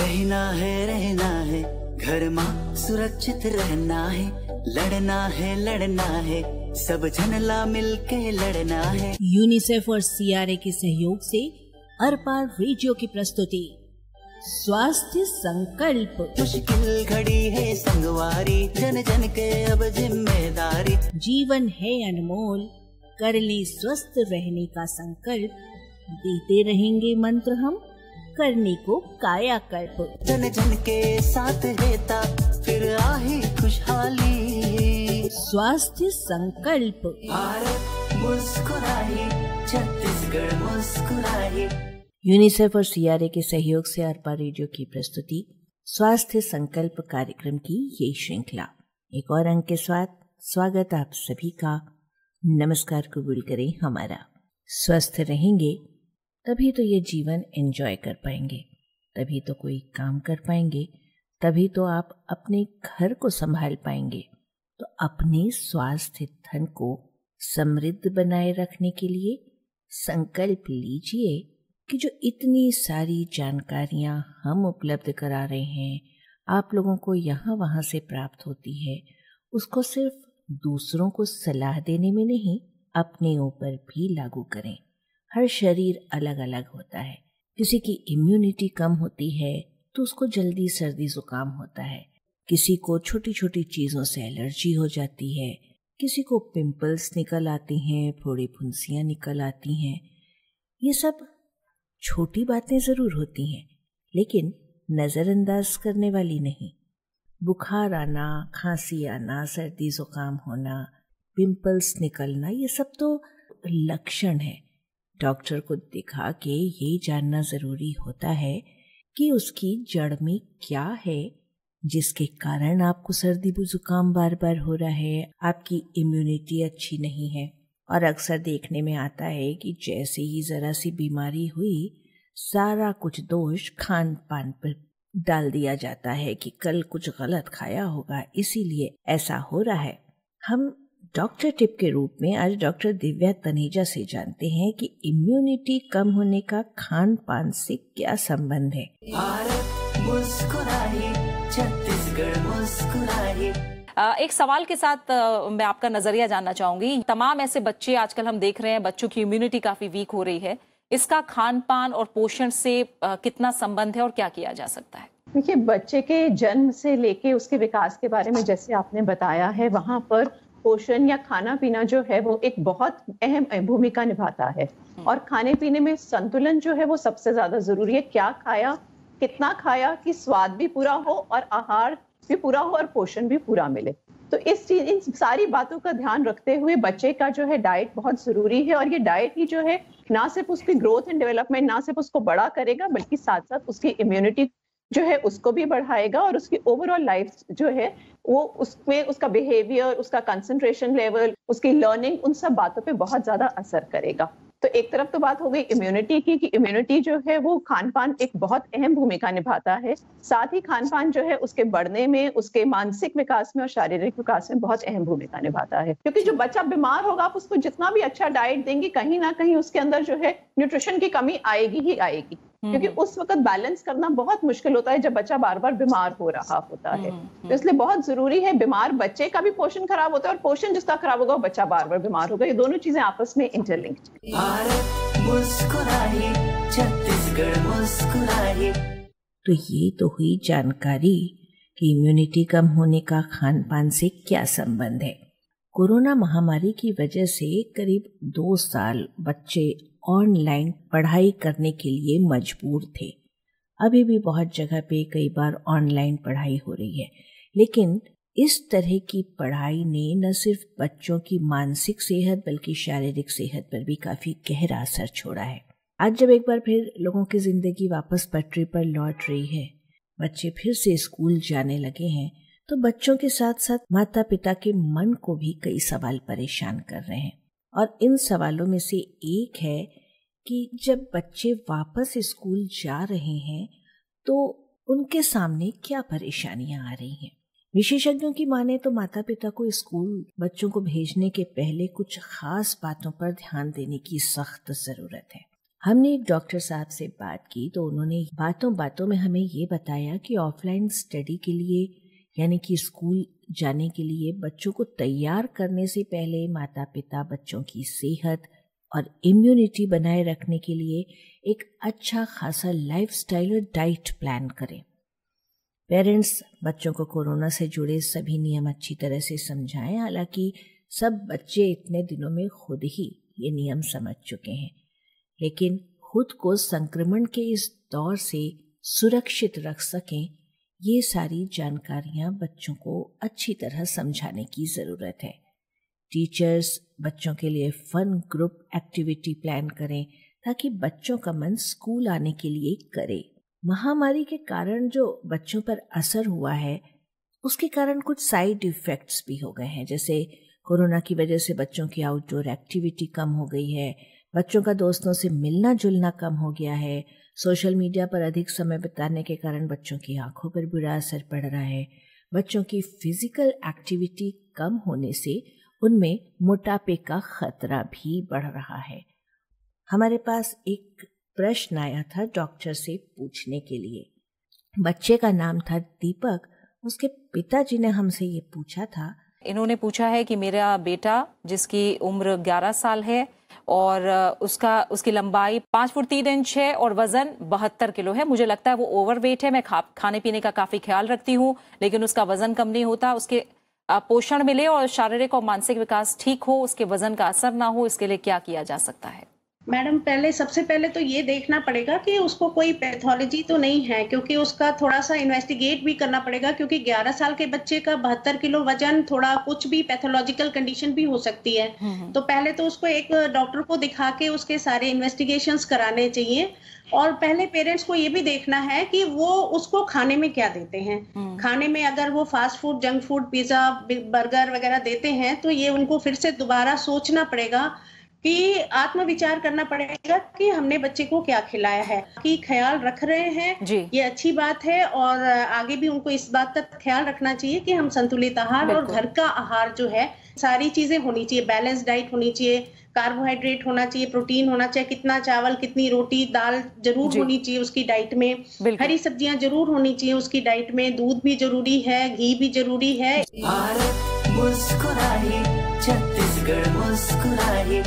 रहना है घर में सुरक्षित रहना है, लड़ना है सब झनला मिलके लड़ना है। यूनिसेफ और सीआरए के सहयोग से अरपार रेडियो की प्रस्तुति स्वास्थ्य संकल्प। मुश्किल घड़ी है संगवारी, जन जन के अब जिम्मेदारी। जीवन है अनमोल, कर ले स्वस्थ रहने का संकल्प। देते रहेंगे मंत्र हम, करने को कायाकल्प। जन जन के साथ रहता फिर आही खुशहाली। स्वास्थ्य संकल्प। भारत मुस्कुराए, छत्तीसगढ़ मुस्कुराए। यूनिसेफ और सीआरए के सहयोग से अरपा रेडियो की प्रस्तुति स्वास्थ्य संकल्प कार्यक्रम की ये श्रृंखला। एक और अंक के साथ स्वागत आप सभी का। नमस्कार कबूल करें हमारा। स्वस्थ रहेंगे तभी तो ये जीवन एंजॉय कर पाएंगे, तभी तो कोई काम कर पाएंगे, तभी तो आप अपने घर को संभाल पाएंगे। तो अपने स्वास्थ्य धन को समृद्ध बनाए रखने के लिए संकल्प लीजिए कि जो इतनी सारी जानकारियां हम उपलब्ध करा रहे हैं, आप लोगों को यहाँ वहाँ से प्राप्त होती है, उसको सिर्फ दूसरों को सलाह देने में नहीं, अपने ऊपर भी लागू करें। हर शरीर अलग अलग होता है। किसी की इम्यूनिटी कम होती है तो उसको जल्दी सर्दी जुकाम होता है, किसी को छोटी छोटी चीजों से एलर्जी हो जाती है, किसी को पिंपल्स निकल आती हैं, फोड़ी फुंसियां निकल आती हैं। ये सब छोटी बातें जरूर होती हैं, लेकिन नजरअंदाज करने वाली नहीं। बुखार आना, खांसी आना, सर्दी जुकाम होना, पिंपल्स निकलना, ये सब तो लक्षण है। डॉक्टर को दिखा के ये जानना जरूरी होता है कि उसकी जड़ में क्या है जिसके कारण आपको सर्दी जुकाम बार बार हो रहा है। आपकी इम्यूनिटी अच्छी नहीं है और अक्सर देखने में आता है कि जैसे ही जरा सी बीमारी हुई, सारा कुछ दोष खान पान पर डाल दिया जाता है कि कल कुछ गलत खाया होगा इसीलिए ऐसा हो रहा है। हम डॉक्टर टिप के रूप में आज डॉक्टर दिव्या तनेजा से जानते हैं कि इम्यूनिटी कम होने का खान पान से क्या संबंध है। भारत मुस्कुराए, छत्तीसगढ़ मुस्कुराए। एक सवाल के साथ मैं आपका नजरिया जानना चाहूंगी। तमाम ऐसे बच्चे आजकल हम देख रहे हैं, बच्चों की इम्यूनिटी काफी वीक हो रही है। इसका खान पान और पोषण से कितना संबंध है और क्या किया जा सकता है? देखिए, बच्चे के जन्म से लेके उसके विकास के बारे में जैसे आपने बताया है, वहाँ पर पोषण या खाना पीना जो है वो एक बहुत अहम भूमिका निभाता है। और खाने पीने में संतुलन जो है वो सबसे ज्यादा जरूरी है। क्या खाया, कितना खाया कि स्वाद भी पूरा हो और आहार भी पूरा हो और पोषण भी पूरा मिले। तो इन सारी बातों का ध्यान रखते हुए बच्चे का जो है डाइट बहुत जरूरी है। और ये डाइट ही जो है ना सिर्फ उसकी ग्रोथ एंड डेवलपमेंट, ना सिर्फ उसको बड़ा करेगा, बल्कि साथ साथ उसकी इम्यूनिटी जो है उसको भी बढ़ाएगा और उसकी ओवरऑल लाइफ जो है वो उसमें उसका बिहेवियर, उसका कंसंट्रेशन लेवल, उसकी लर्निंग, उन सब बातों पे बहुत ज्यादा असर करेगा। तो एक तरफ तो बात हो गई इम्यूनिटी की कि इम्यूनिटी जो है वो खान पान एक बहुत अहम भूमिका निभाता है। साथ ही खान पान जो है उसके बढ़ने में, उसके मानसिक विकास में और शारीरिक विकास में बहुत अहम भूमिका निभाता है। क्योंकि जो बच्चा बीमार होगा, आप उसको जितना भी अच्छा डाइट देंगे, कहीं ना कहीं उसके अंदर जो है न्यूट्रिशन की कमी आएगी ही आएगी। क्योंकि उस वक्त बैलेंस करना बहुत मुश्किल होता है जब बच्चा बार बार बीमार हो रहा होता है। तो इसलिए बहुत जरूरी है, बीमार बच्चे का भी पोषण खराब होता है और पोषण जिसका खराब होगा वो बच्चा बार बार बीमार होगा। ये दोनों चीजें आपस में इंटरलिंक्ड। भारत मुस्कुराए, छत्तीसगढ़ मुस्कुराए। तो ये तो हुई जानकारी कि इम्यूनिटी कम होने का खान पान से क्या संबंध है। कोरोना महामारी की वजह से करीब 2 साल बच्चे ऑनलाइन पढ़ाई करने के लिए मजबूर थे। अभी भी बहुत जगह पे कई बार ऑनलाइन पढ़ाई हो रही है, लेकिन इस तरह की पढ़ाई ने न सिर्फ बच्चों की मानसिक सेहत बल्कि शारीरिक सेहत पर भी काफी गहरा असर छोड़ा है। आज जब एक बार फिर लोगों की जिंदगी वापस पटरी पर लौट रही है, बच्चे फिर से स्कूल जाने लगे हैं, तो बच्चों के साथ साथ माता पिता के मन को भी कई सवाल परेशान कर रहे हैं। और इन सवालों में से एक है कि जब बच्चे वापस स्कूल जा रहे हैं तो उनके सामने क्या परेशानियां आ रही हैं। विशेषज्ञों की माने तो माता पिता को स्कूल बच्चों को भेजने के पहले कुछ खास बातों पर ध्यान देने की सख्त जरूरत है। हमने एक डॉक्टर साहब से बात की तो उन्होंने बातों बातों में हमें ये बताया कि ऑफलाइन स्टडी के लिए यानी कि स्कूल जाने के लिए बच्चों को तैयार करने से पहले माता पिता बच्चों की सेहत और इम्यूनिटी बनाए रखने के लिए एक अच्छा खासा लाइफस्टाइल और डाइट प्लान करें। पेरेंट्स बच्चों को कोरोना से जुड़े सभी नियम अच्छी तरह से समझाएं। हालांकि सब बच्चे इतने दिनों में खुद ही ये नियम समझ चुके हैं, लेकिन खुद को संक्रमण के इस दौर से सुरक्षित रख सकें, ये सारी जानकारियां बच्चों को अच्छी तरह समझाने की ज़रूरत है। टीचर्स बच्चों के लिए फन ग्रुप एक्टिविटी प्लान करें ताकि बच्चों का मन स्कूल आने के लिए करे। महामारी के कारण जो बच्चों पर असर हुआ है उसके कारण कुछ साइड इफ़ेक्ट्स भी हो गए हैं। जैसे कोरोना की वजह से बच्चों की आउटडोर एक्टिविटी कम हो गई है, बच्चों का दोस्तों से मिलना जुलना कम हो गया है, सोशल मीडिया पर अधिक समय बिताने के कारण बच्चों की आंखों पर बुरा असर पड़ रहा है, बच्चों की फिजिकल एक्टिविटी कम होने से उनमें मोटापे का खतरा भी बढ़ रहा है। हमारे पास एक प्रश्न आया था डॉक्टर से पूछने के लिए। बच्चे का नाम था दीपक। उसके पिताजी ने हमसे ये पूछा था, इन्होंने पूछा है कि मेरा बेटा जिसकी उम्र 11 साल है और उसकी लंबाई 5 फुट 3 इंच है और वजन 72 किलो है। मुझे लगता है वो ओवरवेट है। मैं खाने पीने का काफी ख्याल रखती हूँ लेकिन उसका वजन कम नहीं होता। उसके पोषण मिले और शारीरिक और मानसिक विकास ठीक हो, उसके वजन का असर ना हो, इसके लिए क्या किया जा सकता है? मैडम सबसे पहले तो ये देखना पड़ेगा कि उसको कोई पैथोलॉजी तो नहीं है, क्योंकि उसका थोड़ा सा इन्वेस्टिगेट भी करना पड़ेगा, क्योंकि 11 साल के बच्चे का 72 किलो वजन थोड़ा कुछ भी पैथोलॉजिकल कंडीशन भी हो सकती है। तो पहले तो उसको एक डॉक्टर को दिखा के उसके सारे इन्वेस्टिगेशंस कराने चाहिए। और पहले पेरेंट्स को ये भी देखना है कि वो उसको खाने में क्या देते हैं। खाने में अगर वो fast food, junk food, pizza, burger वगैरह देते हैं तो ये उनको फिर से दोबारा सोचना पड़ेगा कि आत्मविचार करना पड़ेगा कि हमने बच्चे को क्या खिलाया है। कि ख्याल रख रहे हैं ये अच्छी बात है, और आगे भी उनको इस बात का ख्याल रखना चाहिए कि हम संतुलित आहार और घर का आहार जो है सारी चीजें होनी चाहिए। बैलेंस डाइट होनी चाहिए, कार्बोहाइड्रेट होना चाहिए, प्रोटीन होना चाहिए, कितना चावल, कितनी रोटी, दाल जरूर होनी चाहिए उसकी डाइट में, हरी सब्जियां जरूर होनी चाहिए उसकी डाइट में, दूध भी जरूरी है, घी भी जरूरी है। भारत मुस्कुराए, छत्तीसगढ़ मुस्कुराए।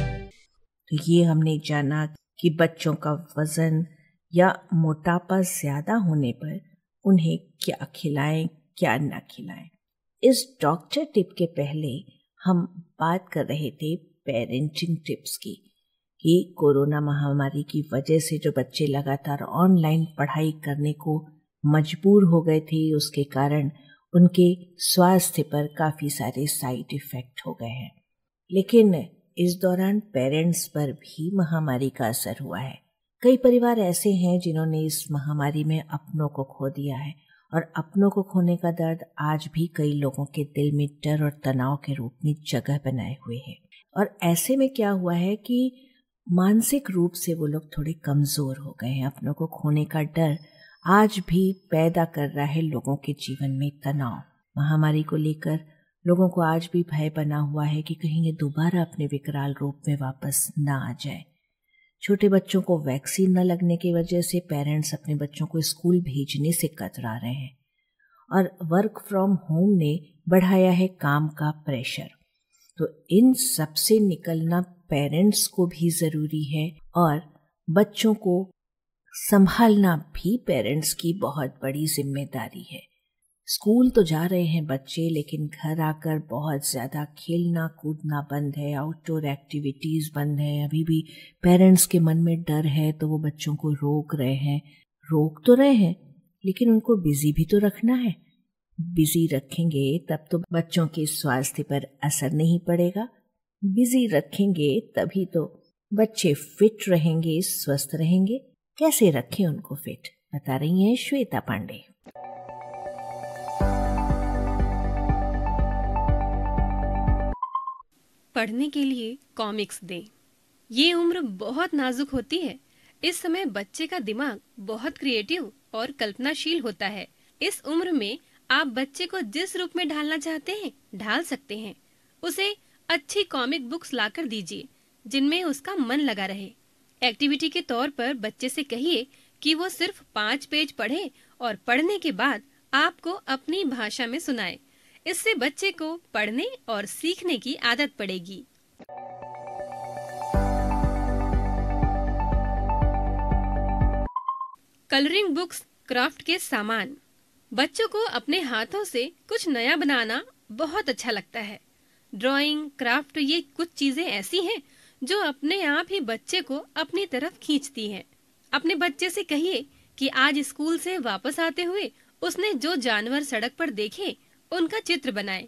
तो ये हमने जाना कि बच्चों का वजन या मोटापा ज्यादा होने पर उन्हें क्या खिलाएं क्या ना खिलाएं। इस डॉक्टर टिप के पहले हम बात कर रहे थे पेरेंटिंग टिप्स की, कि कोरोना महामारी की वजह से जो बच्चे लगातार ऑनलाइन पढ़ाई करने को मजबूर हो गए थे, उसके कारण उनके स्वास्थ्य पर काफी सारे साइड इफेक्ट हो गए हैं। लेकिन इस दौरान पेरेंट्स पर भी महामारी का असर हुआ है। कई परिवार ऐसे हैं जिन्होंने इस महामारी में अपनों को खो दिया है, और अपनों को खोने का दर्द आज भी कई लोगों के दिल में डर और तनाव के रूप में जगह बनाए हुए है। और ऐसे में क्या हुआ है कि मानसिक रूप से वो लोग थोड़े कमजोर हो गए हैं। अपनों को खोने का डर आज भी पैदा कर रहा है लोगों के जीवन में तनाव। महामारी को लेकर लोगों को आज भी भय बना हुआ है कि कहीं ये दोबारा अपने विकराल रूप में वापस ना आ जाए। छोटे बच्चों को वैक्सीन न लगने की वजह से पेरेंट्स अपने बच्चों को स्कूल भेजने से कतरा रहे हैं, और वर्क फ्रॉम होम ने बढ़ाया है काम का प्रेशर। तो इन सब से निकलना पेरेंट्स को भी जरूरी है, और बच्चों को संभालना भी पेरेंट्स की बहुत बड़ी जिम्मेदारी है। स्कूल तो जा रहे हैं बच्चे, लेकिन घर आकर बहुत ज़्यादा खेलना कूदना बंद है, आउटडोर एक्टिविटीज़ बंद है। अभी भी पेरेंट्स के मन में डर है तो वो बच्चों को रोक तो रहे हैं, लेकिन उनको बिजी भी तो रखना है। बिजी रखेंगे तब तो बच्चों के स्वास्थ्य पर असर नहीं पड़ेगा। बिजी रखेंगे तभी तो बच्चे फिट रहेंगे, स्वस्थ रहेंगे। कैसे रखें उनको फिट, बता रही हैं श्वेता पांडे। पढ़ने के लिए कॉमिक्स दें। ये उम्र बहुत नाजुक होती है। इस समय बच्चे का दिमाग बहुत क्रिएटिव और कल्पनाशील होता है। इस उम्र में आप बच्चे को जिस रूप में ढालना चाहते हैं ढाल सकते हैं। उसे अच्छी कॉमिक बुक्स लाकर दीजिए जिनमें उसका मन लगा रहे। एक्टिविटी के तौर पर बच्चे से कहिए कि वो सिर्फ 5 पेज पढ़े और पढ़ने के बाद आपको अपनी भाषा में सुनाए। इससे बच्चे को पढ़ने और सीखने की आदत पड़ेगी। कलरिंग बुक्स, क्राफ्ट के सामान। बच्चों को अपने हाथों से कुछ नया बनाना बहुत अच्छा लगता है। ड्राइंग, क्राफ्ट, ये कुछ चीजें ऐसी हैं जो अपने आप ही बच्चे को अपनी तरफ खींचती हैं। अपने बच्चे से कहिए कि आज स्कूल से वापस आते हुए उसने जो जानवर सड़क पर देखे उनका चित्र बनाए।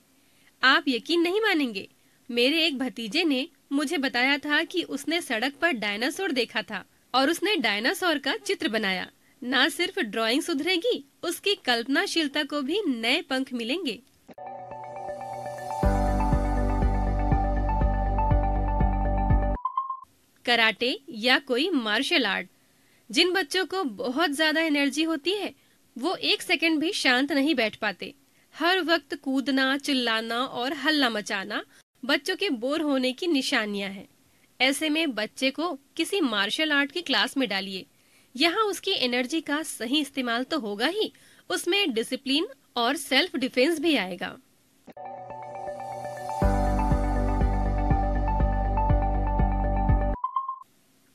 आप यकीन नहीं मानेंगे, मेरे एक भतीजे ने मुझे बताया था कि उसने सड़क पर डायनासोर देखा था और उसने डायनासोर का चित्र बनाया। ना सिर्फ ड्राइंग सुधरेगी, उसकी कल्पनाशीलता को भी नए पंख मिलेंगे। कराटे या कोई मार्शल आर्ट। जिन बच्चों को बहुत ज्यादा एनर्जी होती है वो 1 सेकंड भी शांत नहीं बैठ पाते। हर वक्त कूदना, चिल्लाना और हल्ला मचाना बच्चों के बोर होने की निशानियां हैं। ऐसे में बच्चे को किसी मार्शल आर्ट की क्लास में डालिए। यहाँ उसकी एनर्जी का सही इस्तेमाल तो होगा ही, उसमें डिसिप्लिन और सेल्फ डिफेंस भी आएगा।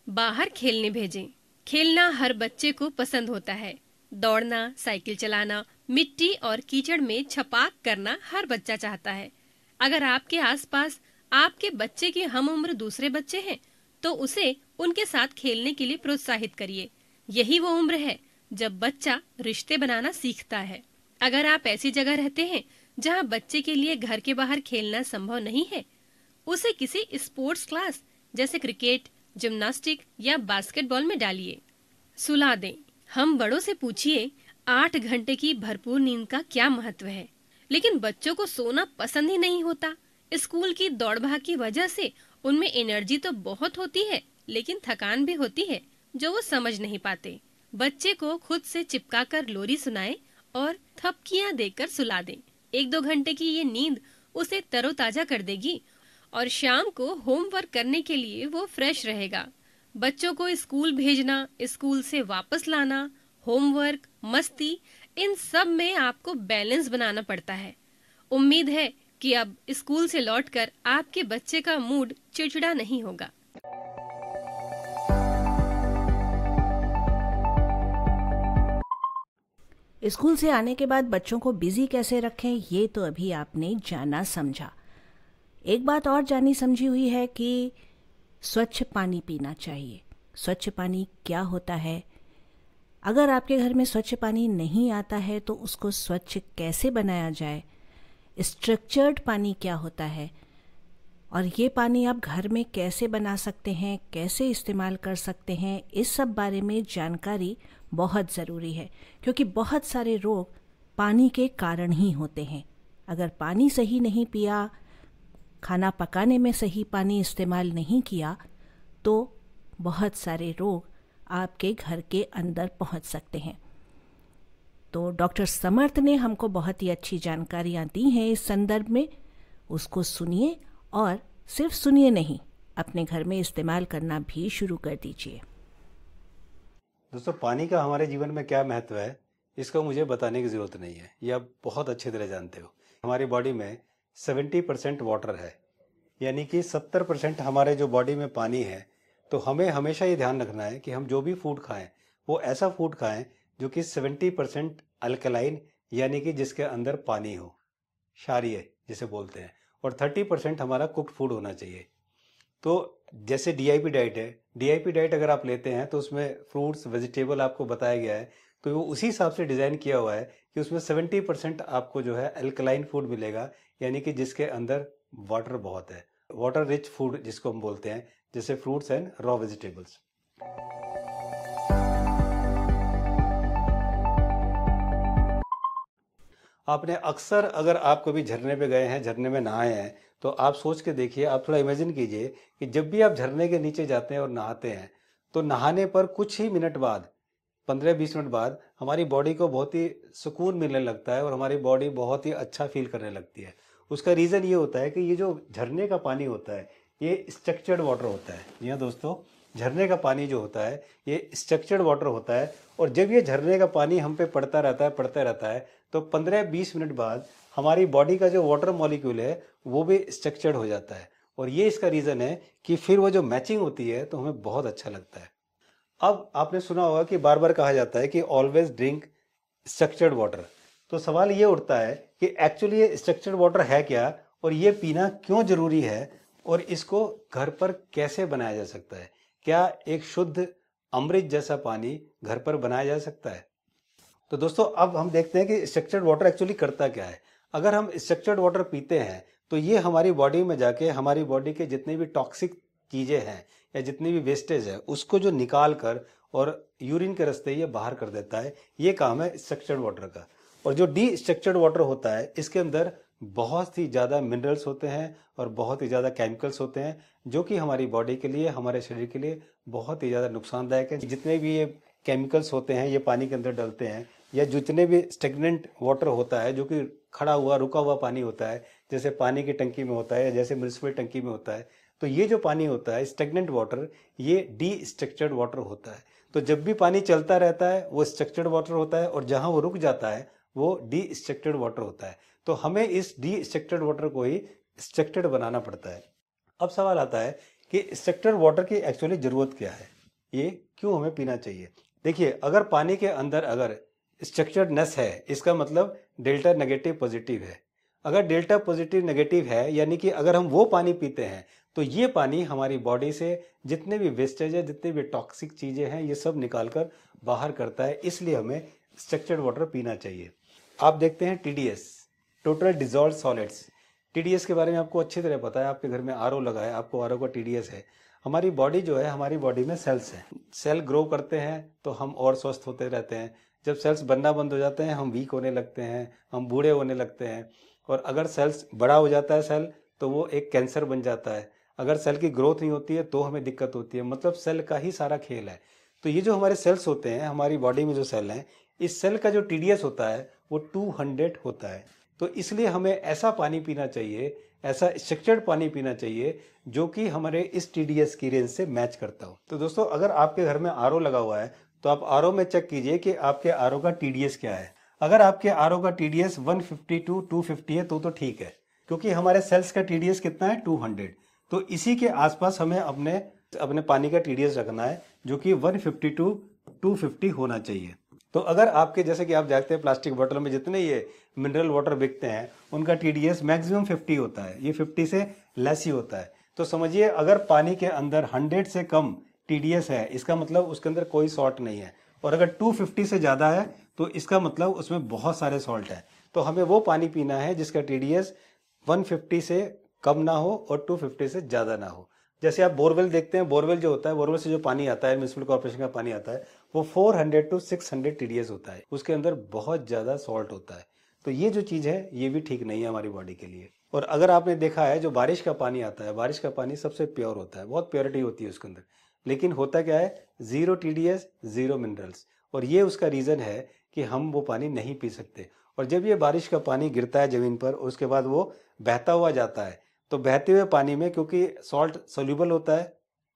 बाहर खेलने भेजें। खेलना हर बच्चे को पसंद होता है। दौड़ना, साइकिल चलाना, मिट्टी और कीचड़ में छपाक करना हर बच्चा चाहता है। अगर आपके आसपास आपके बच्चे के हम उम्र दूसरे बच्चे हैं तो उसे उनके साथ खेलने के लिए प्रोत्साहित करिए। यही वो उम्र है जब बच्चा रिश्ते बनाना सीखता है। अगर आप ऐसी जगह रहते हैं जहां बच्चे के लिए घर के बाहर खेलना संभव नहीं है, उसे किसी स्पोर्ट्स क्लास जैसे क्रिकेट, जिम्नास्टिक या बास्केटबॉल में डालिए। सुला दें। हम बड़ों से पूछिए 8 घंटे की भरपूर नींद का क्या महत्व है, लेकिन बच्चों को सोना पसंद ही नहीं होता। स्कूल की दौड़ भाग की वजह से उनमें एनर्जी तो बहुत होती है, लेकिन थकान भी होती है जो वो समझ नहीं पाते। बच्चे को खुद से चिपका कर लोरी सुनाएं और थपकियां देकर सुला दें। 1-2 घंटे की ये नींद उसे तरोताजा कर देगी और शाम को होमवर्क करने के लिए वो फ्रेश रहेगा। बच्चों को स्कूल भेजना, स्कूल से वापस लाना, होमवर्क, मस्ती, इन सब में आपको बैलेंस बनाना पड़ता है। उम्मीद है कि अब स्कूल से लौटकर आपके बच्चे का मूड चिड़चिड़ा नहीं होगा। स्कूल से आने के बाद बच्चों को बिजी कैसे रखें, ये तो अभी आपने जाना समझा। एक बात और जानी समझी हुई है कि स्वच्छ पानी पीना चाहिए। स्वच्छ पानी क्या होता है? अगर आपके घर में स्वच्छ पानी नहीं आता है तो उसको स्वच्छ कैसे बनाया जाए? स्ट्रक्चर्ड पानी क्या होता है और ये पानी आप घर में कैसे बना सकते हैं, कैसे इस्तेमाल कर सकते हैं, इस सब बारे में जानकारी बहुत ज़रूरी है, क्योंकि बहुत सारे रोग पानी के कारण ही होते हैं। अगर पानी सही नहीं पिया, खाना पकाने में सही पानी इस्तेमाल नहीं किया, तो बहुत सारे रोग आपके घर के अंदर पहुंच सकते हैं। तो डॉक्टर समर्थ ने हमको बहुत ही अच्छी जानकारियां दी हैं इस संदर्भ में। उसको सुनिए और सिर्फ सुनिए नहीं, अपने घर में इस्तेमाल करना भी शुरू कर दीजिए। दोस्तों, पानी का हमारे जीवन में क्या महत्व है इसको मुझे बताने की ज़रूरत नहीं है, ये आप बहुत अच्छी तरह जानते हो। हमारी बॉडी में 70% वाटर है, यानी कि 70% हमारे जो बॉडी में पानी है। तो हमें हमेशा ये ध्यान रखना है कि हम जो भी फूड खाएं वो ऐसा फूड खाएं जो कि 70% अल्कलाइन, यानी कि जिसके अंदर पानी हो, क्षारीय जिसे बोलते हैं, और 30% हमारा कुक्ड फूड होना चाहिए। तो जैसे डीआईपी डाइट है, डीआईपी डाइट अगर आप लेते हैं तो उसमें फ्रूट्स, वेजिटेबल आपको बताया गया है, तो वो उसी हिसाब से डिज़ाइन किया हुआ है कि उसमें 70% आपको जो है अल्कलाइन फूड मिलेगा, यानी कि जिसके अंदर वाटर बहुत है, वाटर रिच फूड जिसको हम बोलते हैं, जैसे फ्रूट्स एंड रॉ वेजिटेबल्स। आपने अक्सर, अगर आप कभी झरने पे गए हैं, झरने में नहाए हैं, तो आप सोच के देखिए, आप थोड़ा इमेजिन कीजिए कि जब भी आप झरने के नीचे जाते हैं और नहाते हैं तो नहाने पर कुछ ही मिनट बाद, 15-20 मिनट बाद हमारी बॉडी को बहुत ही सुकून मिलने लगता है और हमारी बॉडी बहुत ही अच्छा फील करने लगती है। उसका रीज़न ये होता है कि ये जो झरने का पानी होता है ये स्ट्रक्चर्ड वाटर होता है। जी हाँ दोस्तों, झरने का पानी जो होता है ये स्ट्रक्चर्ड वाटर होता है, और जब ये झरने का पानी हम पे पड़ता रहता है तो 15-20 मिनट बाद हमारी बॉडी का जो वाटर मॉलिक्यूल है वो भी स्ट्रक्चर्ड हो जाता है, और ये इसका रीज़न है कि फिर वो जो मैचिंग होती है तो हमें बहुत अच्छा लगता है। अब आपने सुना होगा कि बार बार कहा जाता है कि ऑलवेज ड्रिंक स्ट्रक्चर्ड वाटर, तो सवाल ये उठता है कि एक्चुअली ये स्ट्रक्चर्ड वाटर है क्या, और ये पीना क्यों ज़रूरी है, और इसको घर पर कैसे बनाया जा सकता है। क्या एक शुद्ध अमृत जैसा पानी घर पर बनाया जा सकता है? तो दोस्तों अब हम देखते हैं कि स्ट्रक्चर्ड वाटर एक्चुअली करता क्या है। अगर हम स्ट्रक्चर्ड वाटर पीते हैं तो ये हमारी बॉडी में जाके हमारी बॉडी के जितने भी टॉक्सिक चीज़ें हैं या जितनी भी वेस्टेज है उसको जो निकाल कर और यूरिन के रास्ते ये बाहर कर देता है। ये काम है स्ट्रक्चर्ड वाटर का। और जो डी स्ट्रक्चर्ड वाटर होता है इसके अंदर बहुत ही ज़्यादा मिनरल्स होते हैं और बहुत ही ज़्यादा केमिकल्स होते हैं, जो कि हमारी बॉडी के लिए, हमारे शरीर के लिए बहुत ही ज़्यादा नुकसानदायक है। जितने भी ये केमिकल्स होते हैं ये पानी के अंदर डलते हैं, या जितने भी स्टेगनेंट वाटर होता है जो कि खड़ा हुआ रुका हुआ पानी होता है, जैसे पानी की टंकी में होता है या जैसे म्युनिसिपल टंकी में होता है, तो ये जो पानी होता है स्टेगनेंट वाटर ये डी स्ट्रक्चर्ड वाटर होता है। तो जब भी पानी चलता रहता है वो स्ट्रक्चर्ड वाटर होता है, और जहाँ वो रुक जाता है वो डी स्ट्रक्चर्ड वाटर होता है। तो हमें इस डी स्ट्रक्चर्ड वाटर को ही स्ट्रक्चर्ड बनाना पड़ता है। अब सवाल आता है कि स्ट्रक्चर्ड वाटर की एक्चुअली ज़रूरत क्या है, ये क्यों हमें पीना चाहिए। देखिए, अगर पानी के अंदर अगर स्ट्रक्चर्डनेस है इसका मतलब डेल्टा नेगेटिव पॉजिटिव है। अगर डेल्टा पॉजिटिव नेगेटिव है यानी कि अगर हम वो पानी पीते हैं तो ये पानी हमारी बॉडी से जितने भी वेस्टेज है, जितने भी टॉक्सिक चीज़ें हैं, ये सब निकाल कर बाहर करता है। इसलिए हमें स्ट्रक्चर्ड वाटर पीना चाहिए। आप देखते हैं TDS, total dissolve solids. TDS के बारे में आपको अच्छी तरह पता है, आपके घर में RO लगा है, आपको RO का TDS है। हमारी बॉडी जो है, हमारी बॉडी में सेल्स हैं, सेल ग्रो करते हैं तो हम और स्वस्थ होते रहते हैं। जब सेल्स बनना बंद हो जाते हैं हम वीक होने लगते हैं, हम बूढ़े होने लगते हैं। और अगर सेल्स बड़ा हो जाता है सेल तो वो एक कैंसर बन जाता है। अगर सेल की ग्रोथ नहीं होती है तो हमें दिक्कत होती है। मतलब सेल का ही सारा खेल है। तो ये जो हमारे सेल्स होते हैं, हमारी बॉडी में जो सेल हैं, इस सेल का जो TDS होता है वो 200 होता है। तो इसलिए हमें ऐसा पानी पीना चाहिए, ऐसा स्ट्रक्चर्ड पानी पीना चाहिए जो कि हमारे इस TDS की रेंज से मैच करता हो। तो दोस्तों, अगर आपके घर में RO लगा हुआ है तो आप RO में चेक कीजिए कि आपके RO का TDS क्या है। अगर आपके RO का TDS 150 to 250 है तो ठीक है, क्योंकि हमारे सेल्स का TDS कितना है 200। तो इसी के आसपास हमें अपने पानी का TDS रखना है जो कि 150 to 250 होना चाहिए। तो अगर आपके, जैसे कि आप जानते हैं प्लास्टिक बोतल में जितने ये मिनरल वाटर बिकते हैं उनका TDS मैक्सिमम 50 होता है, ये 50 से लेस ही होता है। तो समझिए, अगर पानी के अंदर 100 से कम TDS है इसका मतलब उसके अंदर कोई सॉल्ट नहीं है, और अगर 250 से ज़्यादा है तो इसका मतलब उसमें बहुत सारे सॉल्ट है। तो हमें वो पानी पीना है जिसका TDS 150 से कम ना हो और 250 से ज़्यादा ना हो। जैसे आप बोरवेल देखते हैं, बोरवेल जो होता है, बोरवेल से जो पानी आता है, म्युनिसिपल कॉर्पोरेशन का पानी आता है, वो 400 to 600 TDS होता है। उसके अंदर बहुत ज़्यादा सॉल्ट होता है। तो ये जो चीज़ है ये भी ठीक नहीं है हमारी बॉडी के लिए। और अगर आपने देखा है जो बारिश का पानी आता है, बारिश का पानी सबसे प्योर होता है, बहुत प्योरिटी होती है उसके अंदर। लेकिन होता क्या है, 0 TDS 0 मिनरल्स। और ये उसका रीज़न है कि हम वो पानी नहीं पी सकते। और जब ये बारिश का पानी गिरता है ज़मीन पर, उसके बाद वो बहता हुआ जाता है, तो बहते हुए पानी में क्योंकि सॉल्ट सोल्यूबल होता है,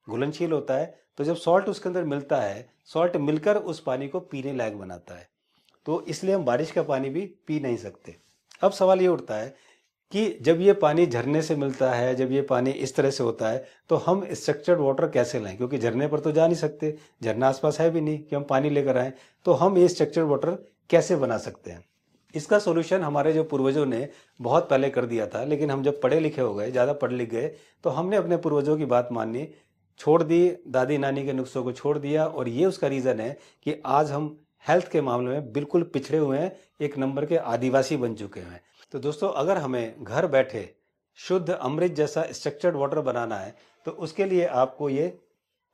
घुलनशील होता है, तो जब सॉल्ट उसके अंदर मिलता है, सॉल्ट मिलकर उस पानी को पीने लायक बनाता है। तो इसलिए हम बारिश का पानी भी पी नहीं सकते। अब सवाल ये उठता है कि जब ये पानी झरने से मिलता है, जब ये पानी इस तरह से होता है, तो हम स्ट्रक्चर्ड वाटर कैसे लाएं, क्योंकि झरने पर तो जा नहीं सकते, झरना आसपास है भी नहीं कि हम पानी लेकर आएँ। तो हम ये स्ट्रक्चर्ड वाटर कैसे बना सकते हैं? इसका सोल्यूशन हमारे जो पूर्वजों ने बहुत पहले कर दिया था, लेकिन हम जब पढ़े लिखे हो गए, ज़्यादा पढ़ लिख गए, तो हमने अपने पूर्वजों की बात माननी छोड़ दी, दादी नानी के नुस्खों को छोड़ दिया। और ये उसका रीज़न है कि आज हम हेल्थ के मामले में बिल्कुल पिछड़े हुए हैं, एक नंबर के आदिवासी बन चुके हैं। तो दोस्तों, अगर हमें घर बैठे शुद्ध अमृत जैसा स्ट्रक्चर्ड वाटर बनाना है तो उसके लिए आपको ये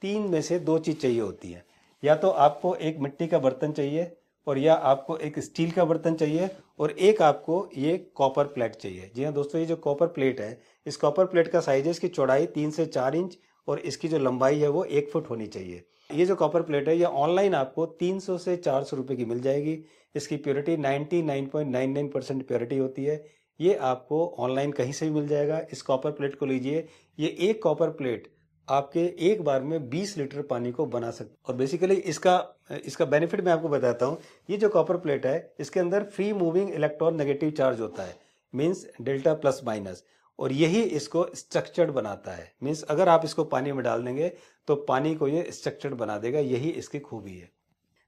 3 में से 2 चीज़ चाहिए होती है। या तो आपको एक मिट्टी का बर्तन चाहिए, और या आपको एक स्टील का बर्तन चाहिए, और एक आपको ये कॉपर प्लेट चाहिए। जी हाँ दोस्तों, ये जो कॉपर प्लेट है, इस कॉपर प्लेट का साइज है, इसकी चौड़ाई 3 से 4 इंच और इसकी जो लंबाई है वो 1 फुट होनी चाहिए। ये जो कॉपर प्लेट है ये ऑनलाइन आपको 300 से 400 रुपये की मिल जाएगी। इसकी प्योरिटी 99.99% प्योरिटी होती है। ये आपको ऑनलाइन कहीं से भी मिल जाएगा। इस कॉपर प्लेट को लीजिए, ये एक कॉपर प्लेट आपके एक बार में 20 लीटर पानी को बना सकते। और बेसिकली इसका बेनिफिट मैं आपको बताता हूँ। ये जो कॉपर प्लेट है, इसके अंदर free moving electron negative charge होता है, मीन्स डेल्टा प्लस माइनस, और यही इसको स्ट्रक्चर्ड बनाता है। मीन्स अगर आप इसको पानी में डाल देंगे तो पानी को ये स्ट्रक्चर्ड बना देगा, यही इसकी खूबी है।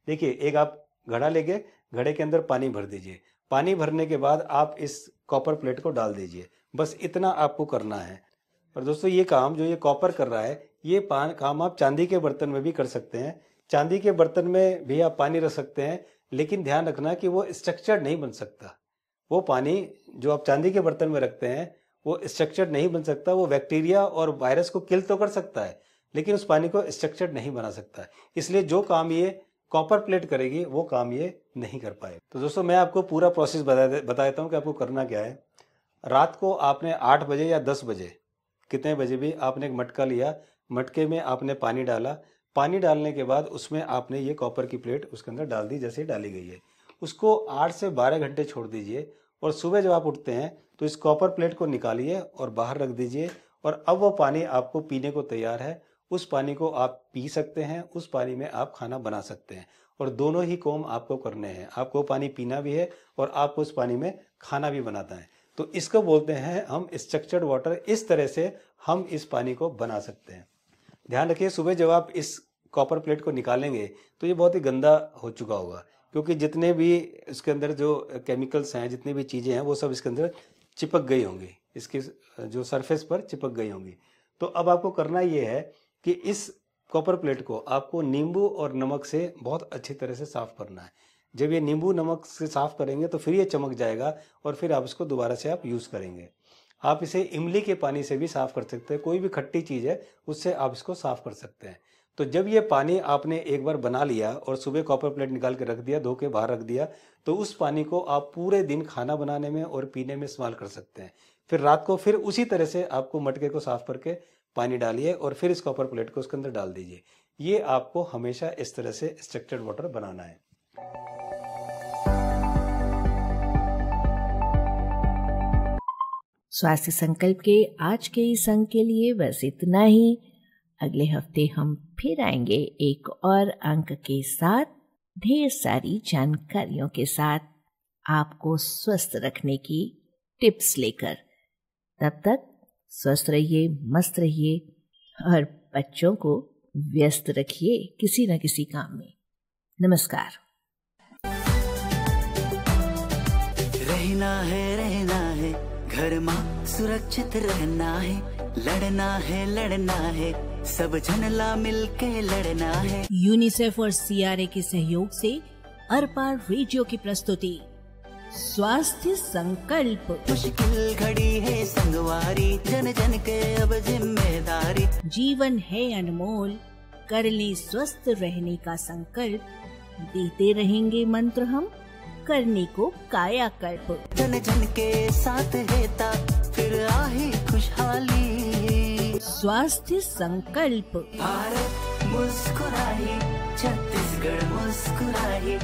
देखिए, एक आप घड़ा लेके घड़े के अंदर पानी भर दीजिए। पानी भरने के बाद आप इस कॉपर प्लेट को डाल दीजिए, बस इतना आपको करना है। और दोस्तों, ये काम जो ये कॉपर कर रहा है, ये काम आप चांदी के बर्तन में भी कर सकते हैं। चांदी के बर्तन में भी आप पानी रख सकते हैं, लेकिन ध्यान रखना कि वो स्ट्रक्चर्ड नहीं बन सकता। वो पानी जो आप चांदी के बर्तन में रखते हैं वो स्ट्रक्चर्ड नहीं बन सकता। वो बैक्टीरिया और वायरस को किल तो कर सकता है, लेकिन उस पानी को स्ट्रक्चर्ड नहीं बना सकता। इसलिए जो काम ये कॉपर प्लेट करेगी वो काम ये नहीं कर पाए। तो दोस्तों, मैं आपको पूरा प्रोसेस बता देता हूँ कि आपको करना क्या है। रात को आपने 8 बजे या 10 बजे, कितने बजे भी, आपने एक मटका लिया, मटके में आपने पानी डाला। पानी डालने के बाद उसमें आपने ये कॉपर की प्लेट उसके अंदर डाल दी, जैसे डाली गई है। उसको 8 से 12 घंटे छोड़ दीजिए, और सुबह जब आप उठते हैं तो इस कॉपर प्लेट को निकालिए और बाहर रख दीजिए। और अब वो पानी आपको पीने को तैयार है। उस पानी को आप पी सकते हैं, उस पानी में आप खाना बना सकते हैं, और दोनों ही काम आपको करने हैं। आपको पानी पीना भी है और आपको उस पानी में खाना भी बनाना है। तो इसको बोलते हैं हम स्ट्रक्चर्ड वाटर। इस तरह से हम इस पानी को बना सकते हैं। ध्यान रखिए, सुबह जब आप इस कॉपर प्लेट को निकालेंगे तो ये बहुत ही गंदा हो चुका होगा, क्योंकि जितने भी इसके अंदर जो केमिकल्स हैं, जितनी भी चीज़ें हैं, वो सब इसके अंदर चिपक गई होंगी, इसकी जो सरफेस पर चिपक गई होंगी। तो अब आपको करना ये है कि इस कॉपर प्लेट को आपको नींबू और नमक से बहुत अच्छी तरह से साफ़ करना है। जब ये नींबू नमक से साफ़ करेंगे तो फिर ये चमक जाएगा, और फिर आप इसको दोबारा से आप यूज़ करेंगे। आप इसे इमली के पानी से भी साफ़ कर सकते हैं। कोई भी खट्टी चीज़ है उससे आप इसको साफ़ कर सकते हैं। तो जब ये पानी आपने एक बार बना लिया और सुबह कॉपर प्लेट निकाल के रख दिया, धो के बाहर रख दिया, तो उस पानी को आप पूरे दिन खाना बनाने में और पीने में इस्तेमाल कर सकते हैं। फिर रात को फिर उसी तरह से आपको मटके को साफ़ करके पानी डालिए और फिर इस कॉपर प्लेट को उसके अंदर डाल दीजिए। ये आपको हमेशा इस तरह से स्ट्रक्चर्ड वाटर बनाना है। स्वास्थ्य संकल्प के आज के इस अंक के लिए बस इतना ही। अगले हफ्ते हम फिर आएंगे एक और अंक के साथ, ढेर सारी जानकारियों के साथ, आपको स्वस्थ रखने की टिप्स लेकर। तब तक स्वस्थ रहिए, मस्त रहिए और बच्चों को व्यस्त रखिए किसी न किसी काम में। नमस्कार। रहना है घर में सुरक्षित रहना है, लड़ना है सब झनला मिलके लड़ना है। यूनिसेफ और सीआरए के सहयोग से अरपार रेडियो की प्रस्तुति स्वास्थ्य संकल्प। मुश्किल घड़ी है संगवारी, जन जन के अब जिम्मेदारी। जीवन है अनमोल, कर ले स्वस्थ रहने का संकल्प। देते रहेंगे मंत्र हम, करने को कायाकल्प। जन जन के साथ रहता फिर आही खुशहाली। स्वास्थ्य संकल्प। भारत मुस्कुराए, छत्तीसगढ़ मुस्कुराए।